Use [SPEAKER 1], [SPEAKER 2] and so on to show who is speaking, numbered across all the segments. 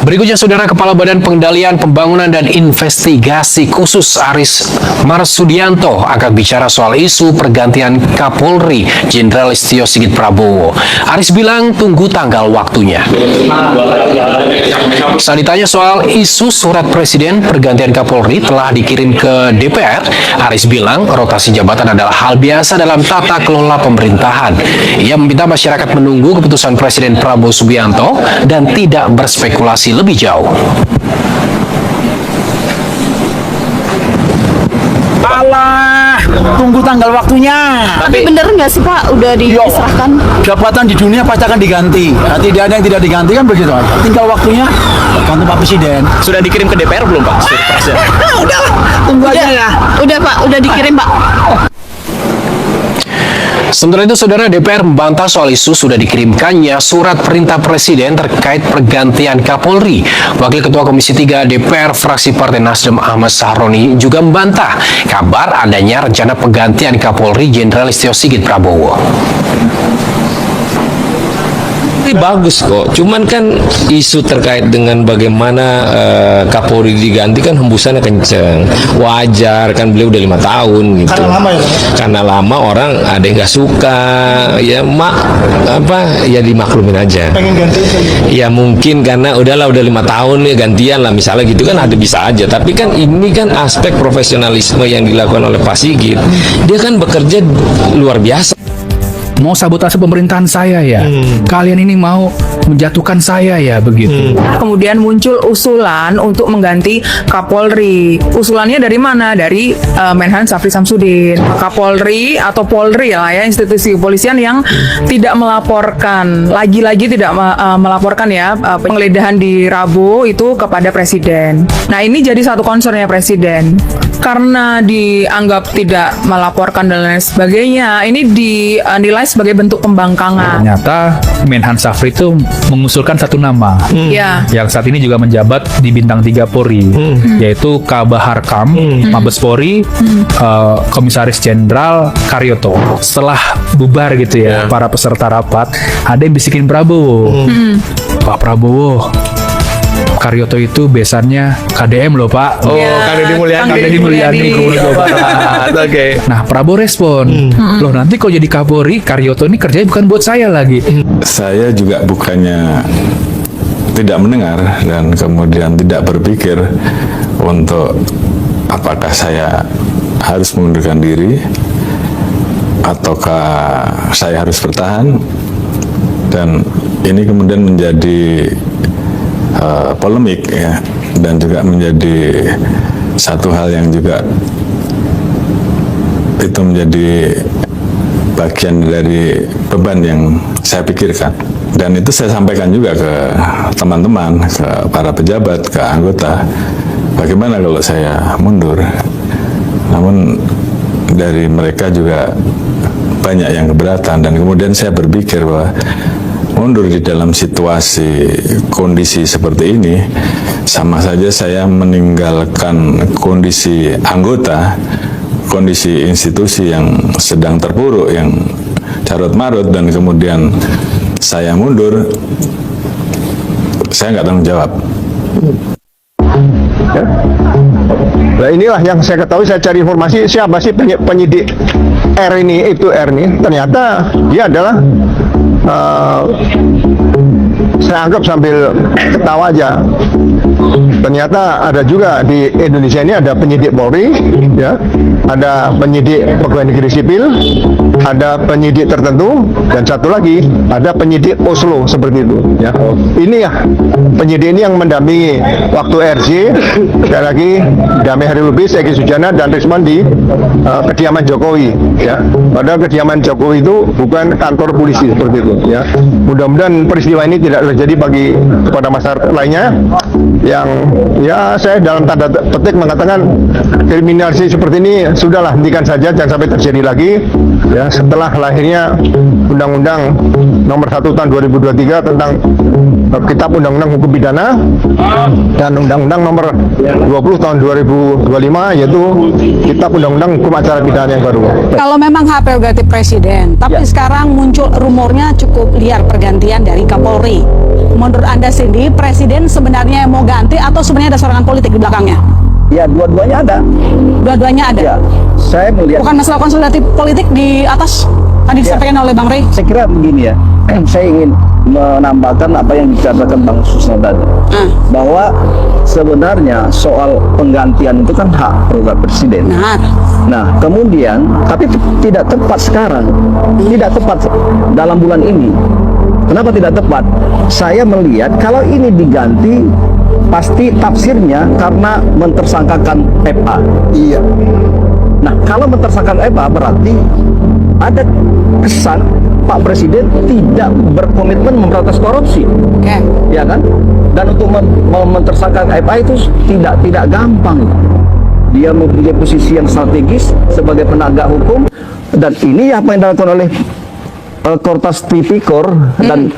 [SPEAKER 1] Berikutnya, Saudara, Kepala Badan Pengendalian Pembangunan dan Investigasi Khusus Aris Marsudianto angkat bicara soal isu pergantian Kapolri Jenderal Listio Sigit Prabowo. Aris bilang tunggu tanggal waktunya. Saat ditanya soal isu surat Presiden pergantian Kapolri telah dikirim ke DPR, Aris bilang rotasi jabatan adalah hal biasa dalam tata kelola pemerintahan. Ia meminta masyarakat menunggu keputusan Presiden Prabowo Subianto dan tidak berspekulasi lebih jauh.
[SPEAKER 2] Alah, tunggu tanggal waktunya.
[SPEAKER 3] Tapi bener nggak sih Pak, udah diserahkan?
[SPEAKER 2] Jabatan di dunia pasti akan diganti. Tidak ada yang tidak diganti kan begitu. Tinggal waktunya ganti Pak Presiden.
[SPEAKER 4] Sudah dikirim ke DPR belum Pak?
[SPEAKER 2] Udah, tunggu aja ya.
[SPEAKER 3] Udah Pak, udah dikirim Pak.
[SPEAKER 1] Sementara itu, Saudara, DPR membantah soal isu sudah dikirimkannya surat perintah Presiden terkait pergantian Kapolri. Wakil Ketua Komisi 3 DPR fraksi Partai Nasdem Ahmad Sahroni juga membantah kabar adanya rencana penggantian Kapolri Jenderal Listio Sigit Prabowo.
[SPEAKER 5] Bagus kok, cuman kan isu terkait dengan bagaimana Kapolri diganti kan hembusannya kenceng. Wajar kan, beliau udah 5 tahun gitu. Karena lama ya? Karena lama, orang ada yang nggak suka, ya ya dimaklumin aja. Pengen ganti? Ya mungkin karena udah 5 tahun ya, gantian lah misalnya gitu kan, ada bisa aja. Tapi kan ini kan aspek profesionalisme yang dilakukan oleh Pak Sigit. Dia kan bekerja luar biasa.
[SPEAKER 6] Mau sabotase pemerintahan saya ya, kalian ini mau menjatuhkan saya ya, begitu.
[SPEAKER 7] Kemudian muncul usulan untuk mengganti Kapolri. Usulannya dari mana? Dari Menhan Syafri Samsudin. Kapolri atau Polri lah ya, institusi kepolisian yang tidak melaporkan, lagi-lagi tidak melaporkan ya penggeledahan di Rabu itu kepada Presiden. Nah, ini jadi satu concernnya Presiden. Karena dianggap tidak melaporkan dan lain sebagainya, ini dinilai sebagai bentuk pembangkangan.
[SPEAKER 6] Ternyata Menhan Syafri itu mengusulkan satu nama yang saat ini juga menjabat di Bintang 3 Polri, yaitu Kabahar Kam, Mabes Polri, Komisaris Jenderal Karyoto. Setelah bubar gitu ya, para peserta rapat, ada yang bisikin Prabowo. Pak Prabowo, Karyoto itu besannya KDM loh Pak.
[SPEAKER 4] Oh, Kang Deddy Mulyadi. Oke.
[SPEAKER 6] Nah, Prabowo respon, loh nanti kalau jadi Kapolri, Karyoto ini kerjanya bukan buat saya lagi.
[SPEAKER 8] Saya juga bukannya tidak mendengar dan kemudian tidak berpikir untuk apakah saya harus mengundurkan diri ataukah saya harus bertahan, dan ini kemudian menjadi polemik ya, dan juga menjadi satu hal yang juga itu menjadi bagian dari beban yang saya pikirkan, dan itu saya sampaikan juga ke teman-teman, ke para pejabat, ke anggota, bagaimana kalau saya mundur. Namun dari mereka juga banyak yang keberatan, dan kemudian saya berpikir bahwa mundur di dalam situasi kondisi seperti ini sama saja saya meninggalkan kondisi anggota, kondisi institusi yang sedang terpuruk, yang carut marut, dan kemudian saya mundur, saya nggak tanggung jawab.
[SPEAKER 9] Nah, inilah yang saya ketahui, saya cari informasi siapa sih penyidik R ini, ternyata dia adalah saya anggap sambil ketawa aja, ternyata ada juga di Indonesia ini ada penyidik Polri ya, ada penyidik pegawai negeri sipil, ada penyidik tertentu, dan satu lagi ada penyidik Oslo seperti itu ya. Ini ya penyidik ini yang mendampingi waktu RJ, sekali lagi Damai Hari Lubis, Egi Sujana, dan Risman di kediaman Jokowi ya. Padahal kediaman Jokowi itu bukan kantor polisi seperti itu ya. Mudah-mudahan peristiwa ini tidak terjadi bagi kepada masyarakat lainnya yang ya, saya dalam tanda petik mengatakan kriminalisasi seperti ini sudahlah, hentikan saja, jangan sampai terjadi lagi ya. Setelah lahirnya Undang-Undang Nomor 1 Tahun 2023 tentang Kitab Undang-Undang Hukum Pidana dan Undang-Undang Nomor 20 Tahun 2025 yaitu Kitab Undang-Undang Hukum Acara Pidana yang baru.
[SPEAKER 10] Kalau memang hak prerogatif Presiden, tapi sekarang muncul rumornya cukup liar pergantian dari Kapolri. menurut Anda Cindy, presiden sebenarnya yang mau ganti atau sebenarnya ada serangan politik di belakangnya?
[SPEAKER 11] Ya, dua-duanya ada.
[SPEAKER 10] Dua-duanya ada.
[SPEAKER 11] Ya, saya melihat.
[SPEAKER 10] Bukan masalah konsolidasi politik di atas tadi disampaikan oleh Bang Rey.
[SPEAKER 11] Saya kira begini ya. Saya ingin menambahkan apa yang dikatakan Bang Susno tadi, bahwa sebenarnya soal penggantian itu kan hak prerogatif presiden. Nah, kemudian tapi tidak tepat sekarang, tidak tepat dalam bulan ini. Kenapa tidak tepat? Saya melihat kalau ini diganti pasti tafsirnya karena mentersangkakan FA. Iya. Nah, kalau mentersangkakan FA berarti ada kesan Pak Presiden tidak berkomitmen memberantas korupsi, ya kan? Dan untuk mentersangkakan FA itu tidak gampang. Dia mempunyai posisi yang strategis sebagai penegak hukum, dan ini apa yang dilakukan oleh Kortas Tipikor dan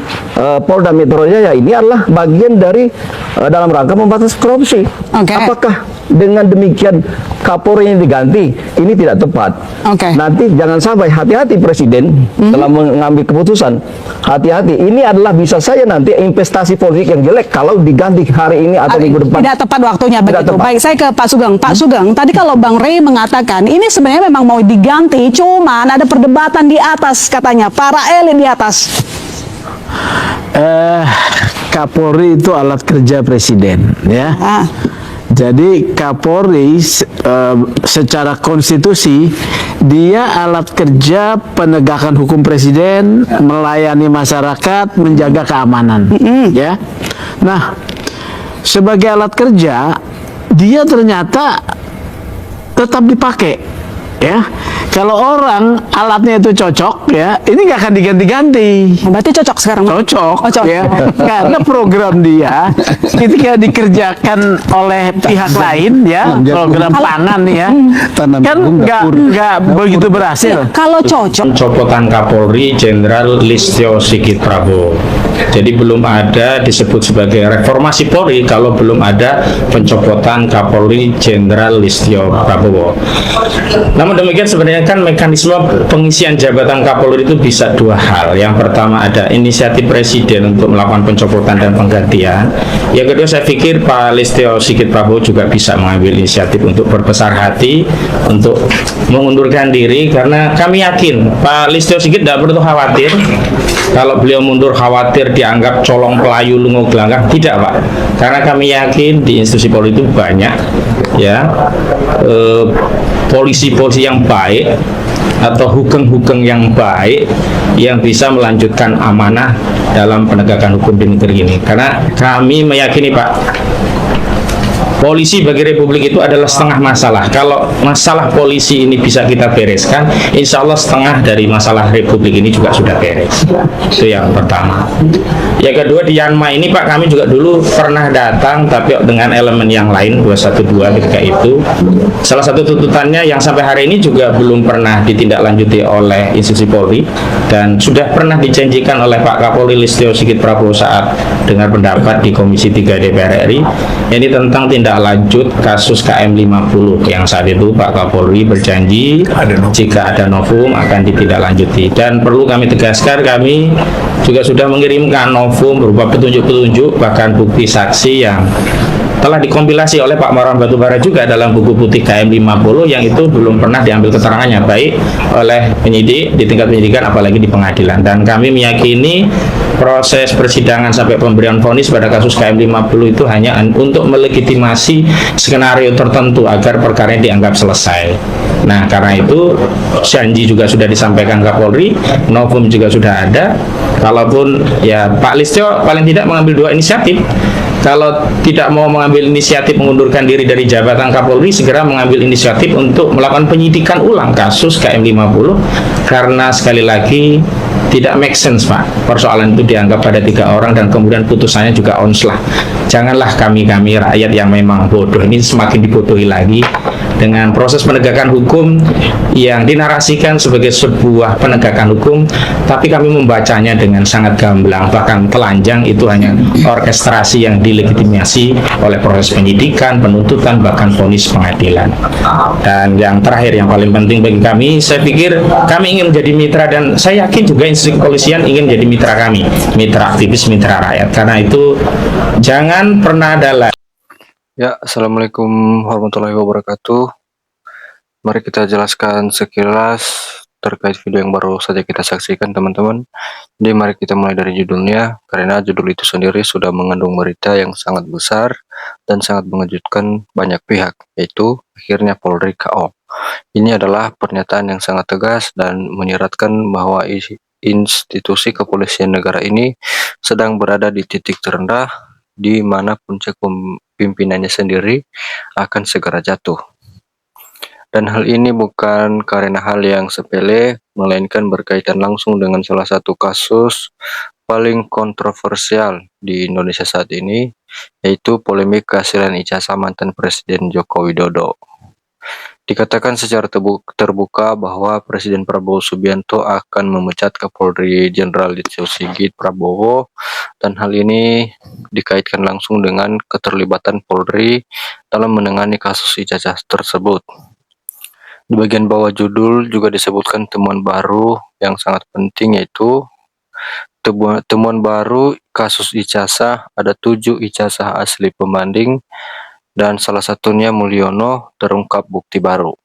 [SPEAKER 11] Polda Metro Jaya ini adalah bagian dari dalam rangka memberantas korupsi. Apakah dengan demikian Kapolri yang diganti ini tidak tepat? Nanti jangan sampai, hati-hati Presiden dalam mengambil keputusan. Hati-hati, ini adalah bisa saja nanti investasi politik yang jelek kalau diganti hari ini atau minggu depan.
[SPEAKER 10] Tidak tepat waktunya begitu. Baik, saya ke Pak Sugeng. Pak Sugeng, tadi kalau Bang Rey mengatakan ini sebenarnya memang mau diganti, cuman ada perdebatan di atas katanya, para elit di atas.
[SPEAKER 12] Kapolri itu alat kerja presiden, ya. Jadi Kapolri secara konstitusi dia alat kerja penegakan hukum presiden, melayani masyarakat, menjaga keamanan, ya. Nah, sebagai alat kerja dia ternyata tetap dipakai, ya. Kalau orang alatnya itu cocok, ya, ini nggak akan diganti-ganti.
[SPEAKER 10] Berarti cocok sekarang?
[SPEAKER 12] Cocok, ya. Karena program dia ketika dikerjakan oleh pihak lain, ya, program pangan, ya, kan nggak begitu berhasil.
[SPEAKER 10] Kalau cocok.
[SPEAKER 13] Pencopotan Kapolri Jenderal Listio Sigit Prabowo. Jadi belum ada disebut sebagai reformasi Polri kalau belum ada pencopotan Kapolri Jenderal Listio Prabowo. Namun demikian sebenarnya kan mekanisme pengisian jabatan Kapolri itu bisa dua hal. Yang pertama ada inisiatif Presiden untuk melakukan pencopotan dan penggantian. Yang kedua saya pikir Pak Listio Sigit Prabowo juga bisa mengambil inisiatif untuk berbesar hati untuk mengundurkan diri, karena kami yakin Pak Listio Sigit tidak perlu khawatir kalau beliau mundur, khawatir dianggap colong pelayu lungo gelanggang. Tidak, Pak, karena kami yakin di institusi Polri itu banyak, ya, polisi-polisi yang baik atau hugeng-hugeng yang baik yang bisa melanjutkan amanah dalam penegakan hukum di negeri ini. Karena kami meyakini, Pak, polisi bagi Republik itu adalah setengah masalah. Kalau masalah polisi ini bisa kita bereskan, insya Allah setengah dari masalah Republik ini juga sudah beres. Itu yang pertama. Yang kedua, di Yanma ini Pak, kami juga dulu pernah datang, tapi dengan elemen yang lain, 212 ketika itu. Salah satu tuntutannya yang sampai hari ini juga belum pernah ditindaklanjuti oleh institusi Polri, dan sudah pernah dijanjikan oleh Pak Kapolri Listio Sigit Prabowo saat dengar pendapat di Komisi 3 DPR RI, ini tentang tindak lanjut kasus KM50 yang saat itu Pak Kapolri berjanji jika ada novum akan ditindaklanjuti. Dan perlu kami tegaskan, kami juga sudah mengirimkan novum berupa petunjuk-petunjuk bahkan bukti saksi yang telah dikompilasi oleh Pak Marwan Batubara juga dalam buku putih KM50 yang itu belum pernah diambil keterangannya baik oleh penyidik di tingkat penyidikan apalagi di pengadilan. Dan kami meyakini proses persidangan sampai pemberian vonis pada kasus KM50 itu hanya untuk melegitimasi skenario tertentu agar perkara ini dianggap selesai. Nah, karena itu janji juga sudah disampaikan Kapolri, novum juga sudah ada. Kalaupun ya Pak Listio paling tidak mengambil dua inisiatif. Kalau tidak mau mengambil inisiatif mengundurkan diri dari jabatan Kapolri, segera mengambil inisiatif untuk melakukan penyidikan ulang kasus KM50, karena sekali lagi tidak make sense, Pak. Persoalan itu dianggap pada 3 orang dan kemudian putusannya juga onslah. Janganlah kami rakyat yang memang bodoh ini semakin dibodohi lagi dengan proses penegakan hukum yang dinarasikan sebagai sebuah penegakan hukum, tapi kami membacanya dengan sangat gamblang, bahkan telanjang. Itu hanya orkestrasi yang dilegitimasi oleh proses penyidikan, penuntutan, bahkan vonis pengadilan. Dan yang terakhir, yang paling penting bagi kami, saya pikir kami ingin menjadi mitra, dan saya yakin juga institusi kepolisian ingin menjadi mitra kami, mitra aktivis, mitra rakyat. Karena itu jangan pernah ada lagi.
[SPEAKER 14] Ya, Assalamualaikum warahmatullahi wabarakatuh. Mari kita jelaskan sekilas terkait video yang baru saja kita saksikan, teman-teman. Jadi mari kita mulai dari judulnya, karena judul itu sendiri sudah mengandung berita yang sangat besar dan sangat mengejutkan banyak pihak, yaitu akhirnya Polri KO. Ini adalah pernyataan yang sangat tegas dan menyiratkan bahwa institusi kepolisian negara ini sedang berada di titik terendah, di mana puncak pimpinannya sendiri akan segera jatuh. Dan hal ini bukan karena hal yang sepele, melainkan berkaitan langsung dengan salah satu kasus paling kontroversial di Indonesia saat ini, yaitu polemik kehasilan ijazah mantan Presiden Joko Widodo. Dikatakan secara terbuka bahwa Presiden Prabowo Subianto akan memecat Kapolri Jenderal Listio Sigit Prabowo, dan hal ini dikaitkan langsung dengan keterlibatan Polri dalam menangani kasus ijazah tersebut. Di bagian bawah judul juga disebutkan temuan baru yang sangat penting, yaitu temuan baru kasus ijazah. Ada 7 ijazah asli pembanding dan salah satunya Mulyono terungkap bukti baru.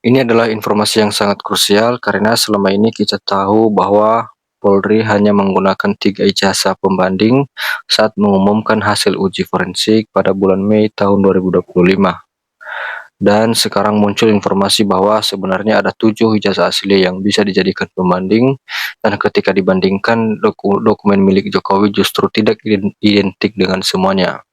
[SPEAKER 14] Ini adalah informasi yang sangat krusial karena selama ini kita tahu bahwa Polri hanya menggunakan 3 ijazah pembanding saat mengumumkan hasil uji forensik pada bulan Mei tahun 2025. Dan sekarang muncul informasi bahwa sebenarnya ada 7 ijazah asli yang bisa dijadikan pembanding, dan ketika dibandingkan dokumen milik Jokowi justru tidak identik dengan semuanya.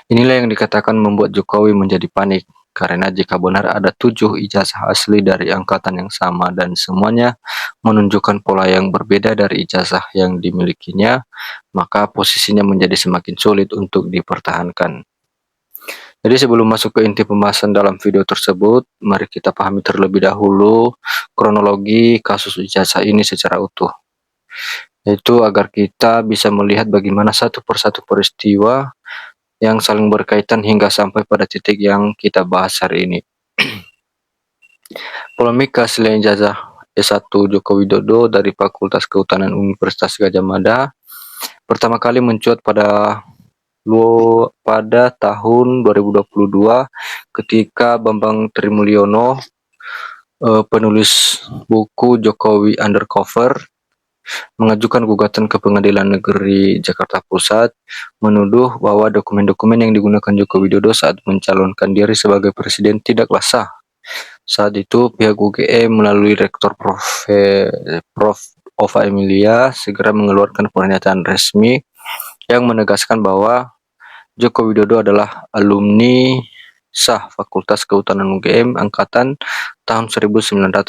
[SPEAKER 14] Inilah yang dikatakan membuat Jokowi menjadi panik, karena jika benar ada 7 ijazah asli dari angkatan yang sama dan semuanya menunjukkan pola yang berbeda dari ijazah yang dimilikinya, maka posisinya menjadi semakin sulit untuk dipertahankan. Jadi sebelum masuk ke inti pembahasan dalam video tersebut, mari kita pahami terlebih dahulu kronologi kasus ijazah ini secara utuh, yaitu agar kita bisa melihat bagaimana satu persatu peristiwa yang saling berkaitan hingga sampai pada titik yang kita bahas hari ini. Polemik kehasilan ijazah S1 Joko Widodo dari Fakultas Kehutanan Universitas Gadjah Mada pertama kali mencuat pada tahun 2022 ketika Bambang Trimulyono, penulis buku Jokowi Undercover, mengajukan gugatan ke Pengadilan Negeri Jakarta Pusat menuduh bahwa dokumen-dokumen yang digunakan Joko Widodo saat mencalonkan diri sebagai presiden tidaklah sah. Saat itu pihak UGM melalui Rektor Prof. Ova Emilia segera mengeluarkan pernyataan resmi yang menegaskan bahwa Joko Widodo adalah alumni sah Fakultas Kehutanan UGM angkatan tahun 1980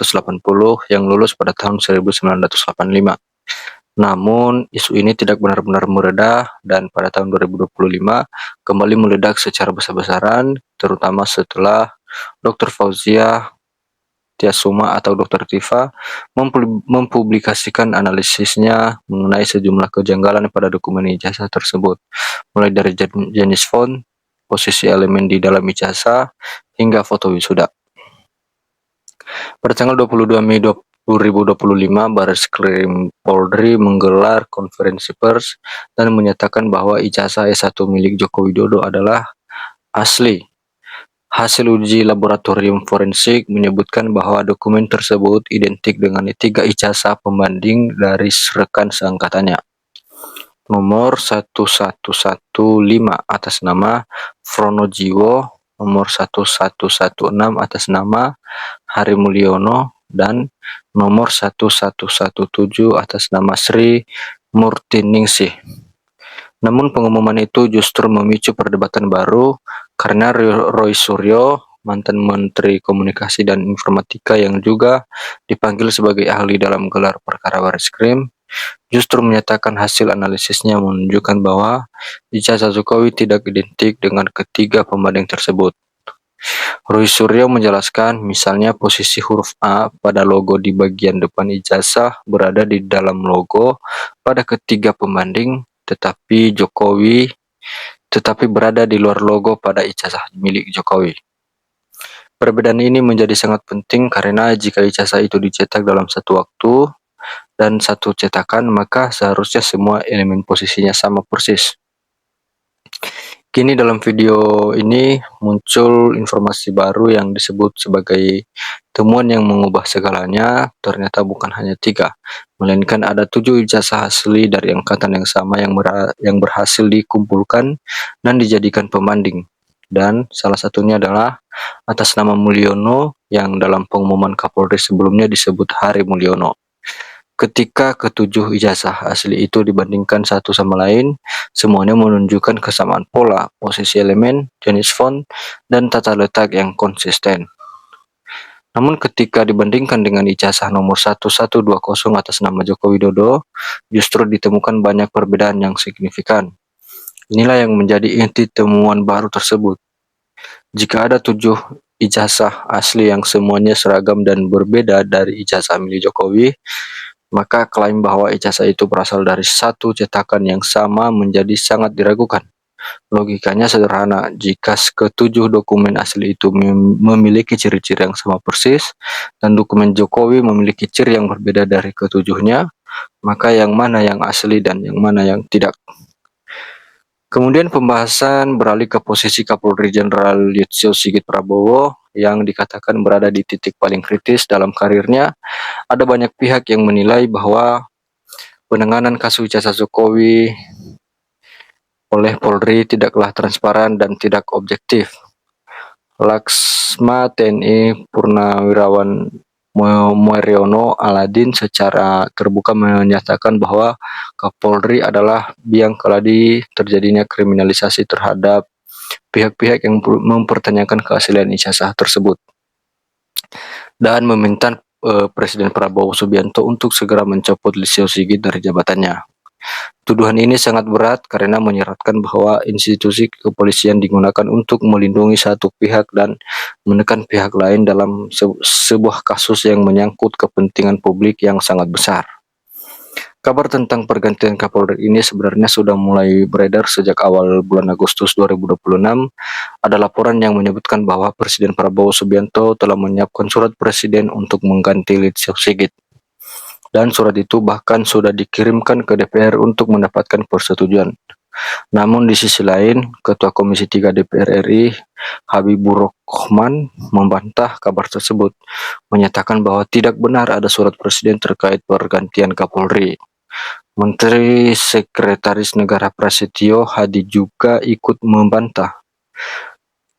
[SPEAKER 14] yang lulus pada tahun 1985. Namun, isu ini tidak benar-benar mereda dan pada tahun 2025 kembali meledak secara besar-besaran, terutama setelah Dr. Fauzia Tiasuma atau Dr. Tifa mempublikasikan analisisnya mengenai sejumlah kejanggalan pada dokumen ijazah tersebut, mulai dari jenis font, posisi elemen di dalam ijazah, hingga foto wisuda. Pada tanggal 22 Mei 2025, Barreskrim Polri menggelar konferensi pers dan menyatakan bahwa ijazah S1 milik Joko Widodo adalah asli. Hasil uji laboratorium forensik menyebutkan bahwa dokumen tersebut identik dengan 3 ijazah pembanding dari rekan seangkatannya. Nomor 1115 atas nama Fronojiwo, nomor 1116 atas nama Hari Mulyono, dan nomor 1117 atas nama Sri Murtiningsih. Namun pengumuman itu justru memicu perdebatan baru karena Roy Suryo, mantan Menteri Komunikasi dan Informatika yang juga dipanggil sebagai ahli dalam gelar perkara Barreskrim, justru menyatakan hasil analisisnya menunjukkan bahwa ijazah Jokowi tidak identik dengan ketiga pembanding tersebut. Roy Suryo menjelaskan, misalnya posisi huruf A pada logo di bagian depan ijazah berada di dalam logo pada ketiga pembanding, tetapi berada di luar logo pada ijazah milik Jokowi. Perbedaan ini menjadi sangat penting karena jika ijazah itu dicetak dalam satu waktu dan satu cetakan, maka seharusnya semua elemen posisinya sama persis. Kini dalam video ini muncul informasi baru yang disebut sebagai temuan yang mengubah segalanya. Ternyata bukan hanya 3, melainkan ada 7 ijazah asli dari angkatan yang sama yang berhasil dikumpulkan dan dijadikan pembanding. Dan salah satunya adalah atas nama Mulyono yang dalam pengumuman Kapolri sebelumnya disebut Hari Mulyono. Ketika ke-7 ijazah asli itu dibandingkan satu sama lain, semuanya menunjukkan kesamaan pola, posisi elemen, jenis font, dan tata letak yang konsisten. Namun ketika dibandingkan dengan ijazah nomor 1120 atas nama Joko Widodo, justru ditemukan banyak perbedaan yang signifikan. Inilah yang menjadi inti temuan baru tersebut. Jika ada 7 ijazah asli yang semuanya seragam dan berbeda dari ijazah milik Jokowi, maka klaim bahwa ijazah itu berasal dari satu cetakan yang sama menjadi sangat diragukan. Logikanya sederhana, jika ke-7 dokumen asli itu memiliki ciri-ciri yang sama persis, dan dokumen Jokowi memiliki ciri yang berbeda dari ke-7-nya, maka yang mana yang asli dan yang mana yang tidak. Kemudian pembahasan beralih ke posisi Kapolri Jenderal Listio Sigit Prabowo yang dikatakan berada di titik paling kritis dalam karirnya. Ada banyak pihak yang menilai bahwa penanganan kasus ijazah Jokowi oleh Polri tidaklah transparan dan tidak objektif. Laksma TNI Purnawirawan Moeriono Aladin secara terbuka menyatakan bahwa Kapolri adalah biang keladi terjadinya kriminalisasi terhadap pihak-pihak yang mempertanyakan keaslian ijazah tersebut, dan meminta Presiden Prabowo Subianto untuk segera mencopot Listio Sigit dari jabatannya. Tuduhan ini sangat berat karena menyeratkan bahwa institusi kepolisian digunakan untuk melindungi satu pihak dan menekan pihak lain dalam sebuah kasus yang menyangkut kepentingan publik yang sangat besar. Kabar tentang pergantian Kapolri ini sebenarnya sudah mulai beredar sejak awal bulan Agustus 2026. Ada laporan yang menyebutkan bahwa Presiden Prabowo Subianto telah menyiapkan surat presiden untuk mengganti Listio Sigit. Dan surat itu bahkan sudah dikirimkan ke DPR untuk mendapatkan persetujuan. Namun di sisi lain, Ketua Komisi 3 DPR RI, Habibur Rahman, membantah kabar tersebut, menyatakan bahwa tidak benar ada surat presiden terkait pergantian Kapolri. Menteri Sekretaris Negara Prasetyo Hadi juga ikut membantah,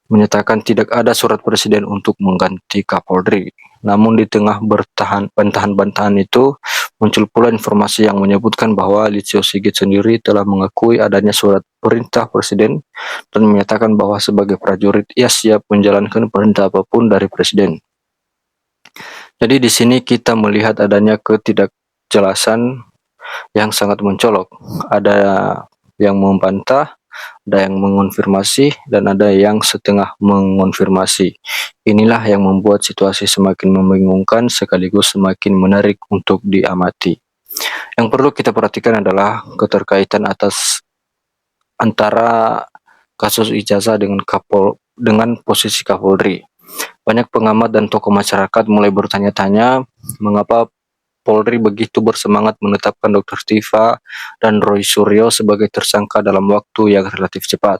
[SPEAKER 14] menyatakan tidak ada surat presiden untuk mengganti Kapolri. Namun di tengah bantahan-bantahan itu, muncul pula informasi yang menyebutkan bahwa Listio Sigit sendiri telah mengakui adanya surat perintah presiden dan menyatakan bahwa sebagai prajurit ia siap menjalankan perintah apapun dari presiden. Jadi di sini kita melihat adanya ketidakjelasan yang sangat mencolok. Ada yang membantah, ada yang mengonfirmasi, dan ada yang setengah mengonfirmasi. Inilah yang membuat situasi semakin membingungkan sekaligus semakin menarik untuk diamati. Yang perlu kita perhatikan adalah keterkaitan antara kasus ijazah dengan posisi Kapolri. Banyak pengamat dan tokoh masyarakat mulai bertanya-tanya mengapa Polri begitu bersemangat menetapkan Dr. Tiva dan Roy Suryo sebagai tersangka dalam waktu yang relatif cepat.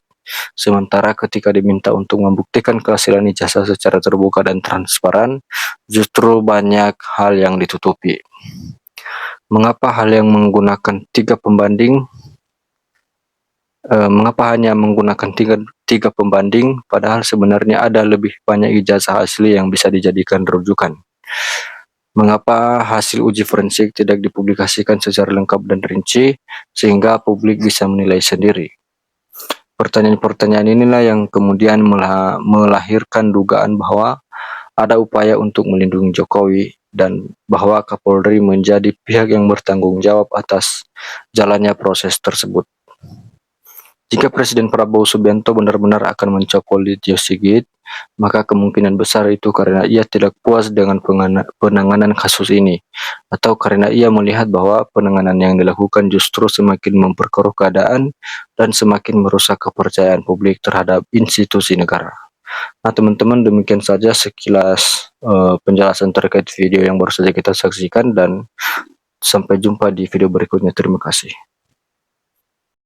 [SPEAKER 14] Sementara ketika diminta untuk membuktikan keaslian ijazah secara terbuka dan transparan, justru banyak hal yang ditutupi. Mengapa hanya menggunakan tiga pembanding, padahal sebenarnya ada lebih banyak ijazah asli yang bisa dijadikan rujukan? Mengapa hasil uji forensik tidak dipublikasikan secara lengkap dan rinci, sehingga publik bisa menilai sendiri? Pertanyaan-pertanyaan inilah yang kemudian melahirkan dugaan bahwa ada upaya untuk melindungi Jokowi dan bahwa Kapolri menjadi pihak yang bertanggung jawab atas jalannya proses tersebut. Jika Presiden Prabowo Subianto benar-benar akan mencopot Listio Sigit, maka kemungkinan besar itu karena ia tidak puas dengan penanganan kasus ini, atau karena ia melihat bahwa penanganan yang dilakukan justru semakin memperkeruh keadaan dan semakin merusak kepercayaan publik terhadap institusi negara. Nah teman-teman, demikian saja sekilas penjelasan terkait video yang baru saja kita saksikan, dan sampai jumpa di video berikutnya. Terima kasih.